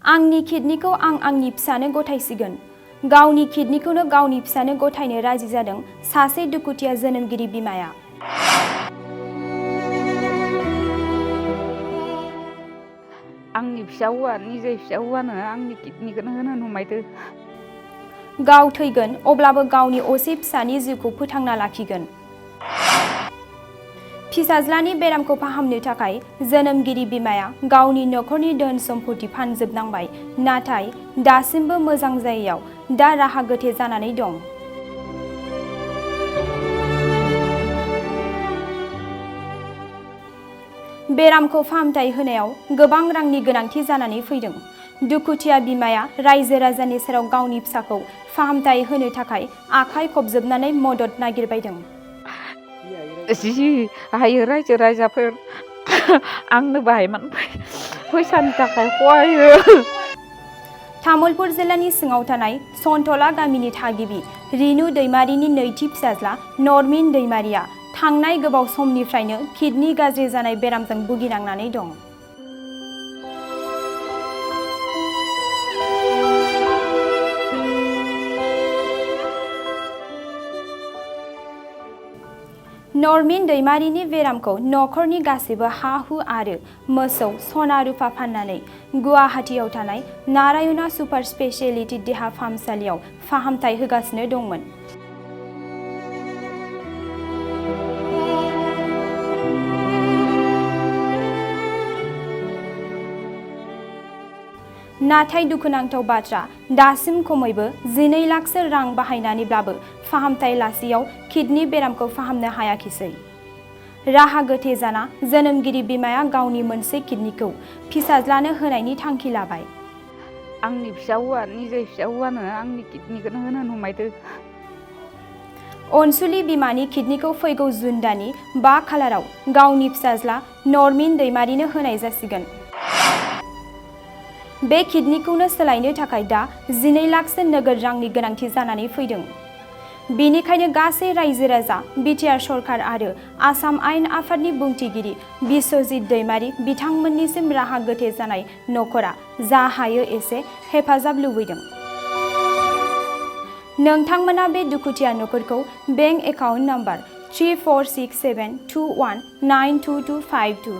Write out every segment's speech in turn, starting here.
आंनि किडनिखौ आंनि फिसानो गथायसिगोन। गावनि किडनिखौनो गावनि फिसानो गथायनो राजि जादों सासे दुखुथिया जोनोमगिरि बिमाया। आंनि फिसा हौवा निजे फिसा हौवानो आंनि किडनिखौनो होनो नुमायदो। गाव थैगोन अब्लाबो गावनि असे फिसानि जिउखौ फोथांना लाखिगोन। फिसाज्लानि बेरामखौ फाहामनो थाखाय जोनोमगिरि बिमाया गावनि नखरनि धोन सम्पति फानजोबनांबाय, नाथाय दासिमबो मोजां जायैयाव दा राहा गोथे जानानै दं। बेरामखौ फाहामथाय होनायाव गोबां रांनि गोनांथि जानानै फैदों। दुखुथिया बिमाया रायजो राजानि सेराव गावनि फिसाखौ फाहामथाय होनो थाखाय आखाइ खबजोबनानै मदद नागिरबायदों। जि हायो रायजो राजाफोर आंनो बाहायमान फैसानि थाखाय खहायो। तामुलपुर जिल्लानि सिङाव थानाय सन्थला गामिनि थागिबि रिनु दैमारिनि नैथि फिसाज्ला नरमिन दैमारिया थांनाय गोबाव समनिफ्रायनो किडनि गाज्रि जानाय बेरामजों भुगिनांनानै दं। नरमिन दैमारिनि बेरामखौ नखरनि गासैबो हा-हु आरो मोसौ सना रुफा फाननानै गुवाहाटीआव थानाय नारायणा सुपार स्पेशियेलिटि देहा फाहामसालियाव फाहामथाय होगासिनो दंमोन। नाथाय दुखुनांथाव बाथ्रा, दासिम खमैबो 12 लाखसो रां बाहायनानैब्लाबो फाहामथाय लासेयाव किडनि बेरामखौ फाहामनो हायाखिसै। राहा गोथे जाना जोनोमगिरि बिमाया गावनि मोनसे किडनिखौ फिसाज्लानो होनायनि थांखि लाबाय। आंनि फिसा हौवा निजे फिसा हौवानो आंनि किडनिखौनो होनो नुमायदो। अनसुलि बिमानि किडनिखौ फैगौ जुन दाननि 5 खालाराव गावनि फिसाज्ला नरमिन दैमारिनो होनाय जासिगोन। बे किडनिखौनो सोलायनो थाखाय दा 12 लाखसो नोगोद रांनि गोनांथि जानानै फैदों। बेनिखायनो गासै रायजो राजा, बिटिआर सरकार आरो आसाम आयेन आफादनि बुंथिगिरि बिश्वजित दैमारी बिथांमोननिसिम राहा गोथे जानाय नखरा जा हायो एसे हेफाजाब लुबैदों। नोंथांमोना बे दुखुथिया नखरखौ bank account number 346721922252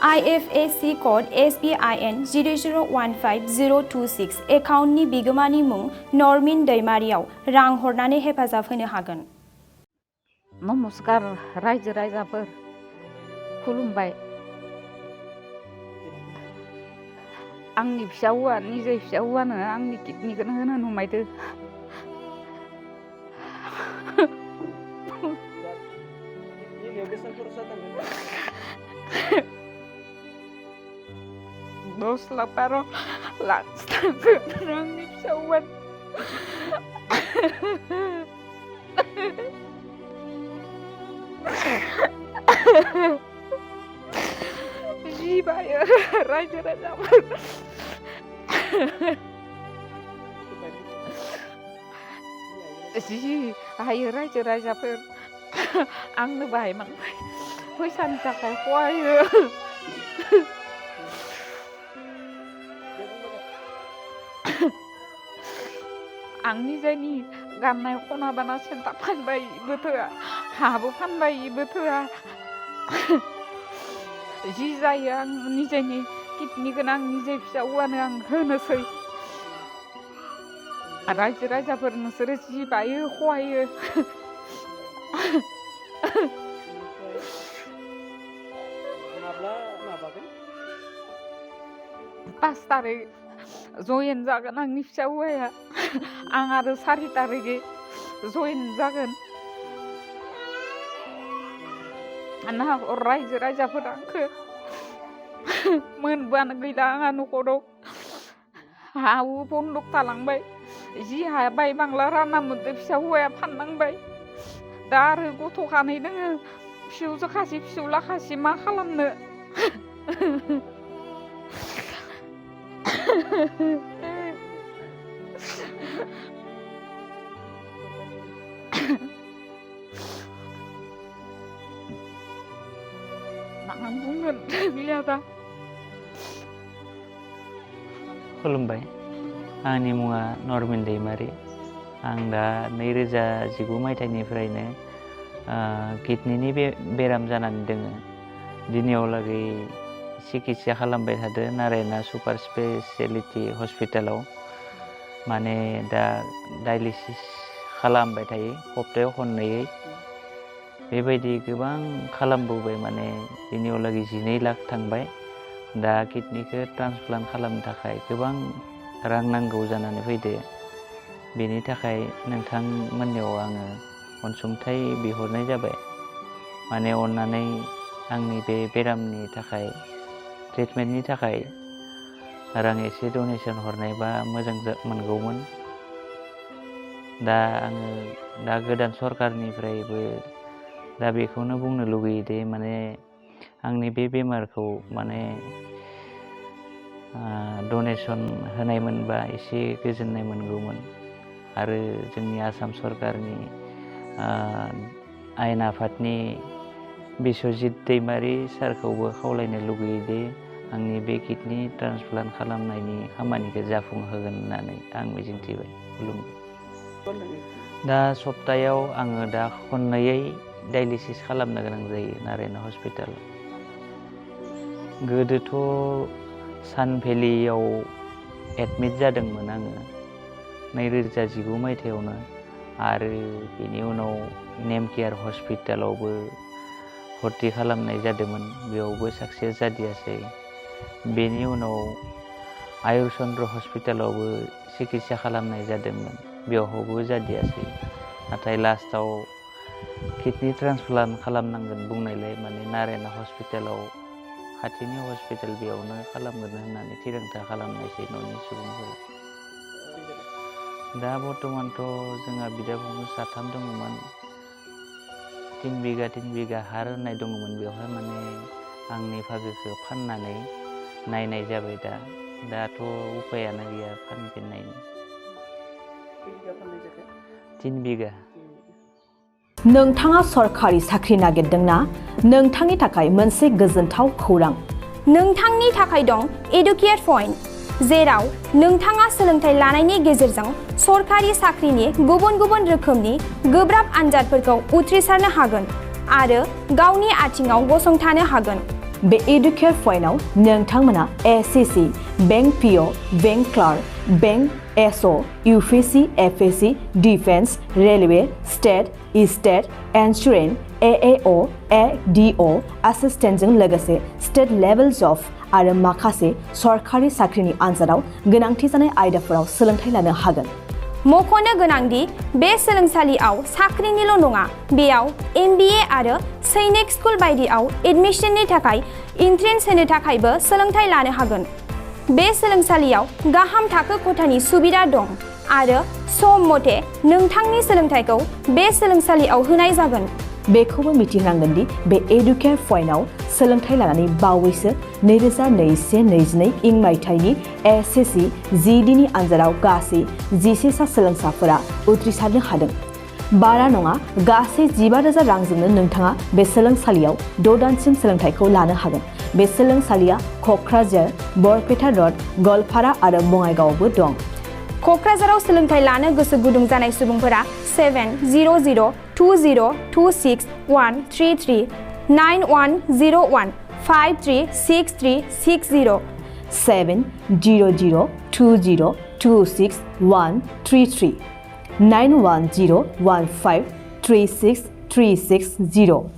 IFSC code SBIN 0015026 एकाउन्टनि बिगोमानि मुं नरमिन दैमारियाव रां हरनानै हेफाजाब होनो हागोन। नमस्कार रायजो राजाफोर, खुलुमबाय। आंनि फिसा हौवा निजे फिसा हौवानो आंनि किडनिखौनो होनो नुमायदो। $10 लाख 12 लाख थांगोन आंनि फिसा हौवानो। जि बायो रायजो राजाफोर जि हायो रायजो राजाफोर आंनो बाहायमान फैसानि थाखाय खहायो। आंनि जायनि गाननाय खना बाना सेन्टा फानबाय बोथोरा, हाबो फानबाय बोथोरा। जि जायो आं निजेनि किडनिखौनो आं निजे फिसा हौवानो आं होनोसै। रायजो राजाफोर नोंसोरो जि बायो खहायो। 5 तारिख जयेन जागोन आंनि फिसा हौवाया। आं आरो 4 तारिखै जयेन जागोन। ना रायजो राजाफोरा आंखौ मोनबानो गैला आंहा नखराव। हा हु बन्दक थालांबाय। जि हा बाय बांला रानना मोनदो फिसा हौवाया फाननांबाय। दा आरो गथ' खानै दोङो, फिसौजो खासि फिसौला खासि मा खालामनो। मा बुंगोन गैया दा। खुलुमबाय आंनि मुङा नर्मिन दैमारि आं दा 2019 मायथाइनिफ्रायनो किडनिनि बेराम जानानै दोङो दिनैयावलागै चिकित्सा खालामबाय थादो नारायना सुपार स्पेशलिटी हस्पिटालाव माने दा डायलिसिस खालामबाय थायो सप्तायाव खननैयै बेबायदि गोबां खालामबोबाय माने दिनैयावलागै 12 लाख थांबाय दा किडनिखौ ट्रान्सप्लान्ट खालामनो थाखाय गोबां रां नांगौ जानानै फैदो बेनि थाखाय नोंथांमोननियाव आङो अनसुंथाइ बिहरनाय जाबाय माने अननानै आंनि बे बेरामनि थाखाय ट्रिटमेन्टनि थाखाय रां एसे डनेसन हरनायबा मोजां मोनगौमोन दा आङो दा गोदान सरकारनिफ्रायबो दा बेखौनो बुंनो लुगैयो दे माने आंनि बे बेमारखौ माने डनेसन होनाय मोनबा एसे गोजोननाय मोनगौमोन आरो जोंनि आसाम सरकारनि आयेन आफादनि बिस्वजित दैमारि सारखौबो खावलायनो लुगैयो दे आंनि बे किडनि ट्रान्सप्लान्ट खालामनायनि खामानिखौ जाफुंहोगोन होननानै आं मिजिंथिबाय खुलुमबाय दा सप्तायाव आङो दा खननैयै डायलिसिस खालामनो गोनां जायो नारायना हस्पिटालाव गोदोथ' सानभेलियाव एडमिट जादोंमोन आङो 2019 मायथाइयावनो आरो बेनि उनाव नेमकेयार हस्पिटालावबो भर्ति खालामनाय जादोंमोन बेयावबो साक्सेस जादियासै बेनि उनाव आयुरचन्द्र हस्पिटालावबो चिकित्सा खालामनाय जादोंमोन बेयावबो जादियासै नाथाय लास्टाव किडनि ट्रान्सप्लान्ट खालामनांगोन बुंनायलाय माने नारायना हस्पिटालाव खाथिनि हस्पिटाल बेयावनो खालामगोन होननानै थिरांथा खालामनायसै न'नि सुबुंफोरा दा बर्तमानथ' जोंहा बिदा फंबाय 3 दङमोन 3 बिगा हा होननाय दङमोन बेवहाय माने आंनि भागोखौ फाननानै नायनाय जाबाय दाथ' उपायानो गैया फानफिननायनि 3 बिगा नोंथाङा सरकारि साख्रि नागिरदोंना नोंथांनि थाखाय मोनसे गोजोनथाव खौरां नोंथांनि थाखाय दं एडुकेट पइन्ट जेराव नोंथाङा सोलोंथाइ लानायनि गेजेरजों सरकारि साख्रिनि गुबुन गुबुन रोखोमनि गोब्राब आनजादफोरखौ उथ्रिसारनो हागोन आरो गावनि आथिङाव गसंथानो हागोन बे एडुकेट पइन्टआव नोंथांमोना SSC bank PO bank clerk bank SO UPSC FSC defence railway state insurance AAO ADO एसिस्टेन्टजों लोगोसे स्टेट लेभेल जब आरो माखासे सरकारि साख्रिनि आनजादाव गोनांथि जानाय आयदाफोराव सोलोंथाइ लानो हागोन मख'नो गोनांदि बे सोलोंसालियाव साख्रिनिल' नङा बेयाव MBA आरो सैनिक स्कुल बायदियाव एडमिशननि थाखाय एन्ट्रेन्स होनो थाखायबो सोलोंथाइ लानो हागोन बे सोलोंसालियाव गाहाम थाखो खथानि सुबिदा दं आरो सम मथे नोंथांनि सोलोंथाइखौ बे सोलोंसालियाव होनाय जागोन बेखौबो मिथिनांगोन दि बे एडुकेट पइन्टआव सोलोंथाइ लानानै बावैसो 2021-22 इं मायथाइनि एसएससी GDनि आनजादाव गासै 11 सा सोलोंसाफोरा उथ्रिसारनो हादों बारा नङा गासै 15,000 रांजोंनो नोंथाङा बे सोलोंसालियाव 6 दानसिम सोलोंथाइखौ लानो हागोन बे सोलोंसालिया क'क्राझार बरपेटा रड गलपारा आरो बङाइगावआवबो दं क'क्राझाराव सोलोंथाइ लानो गोसो गुदुं जानाय सुबुंफोरा 70020261133 9101536360 70020261133 9101536360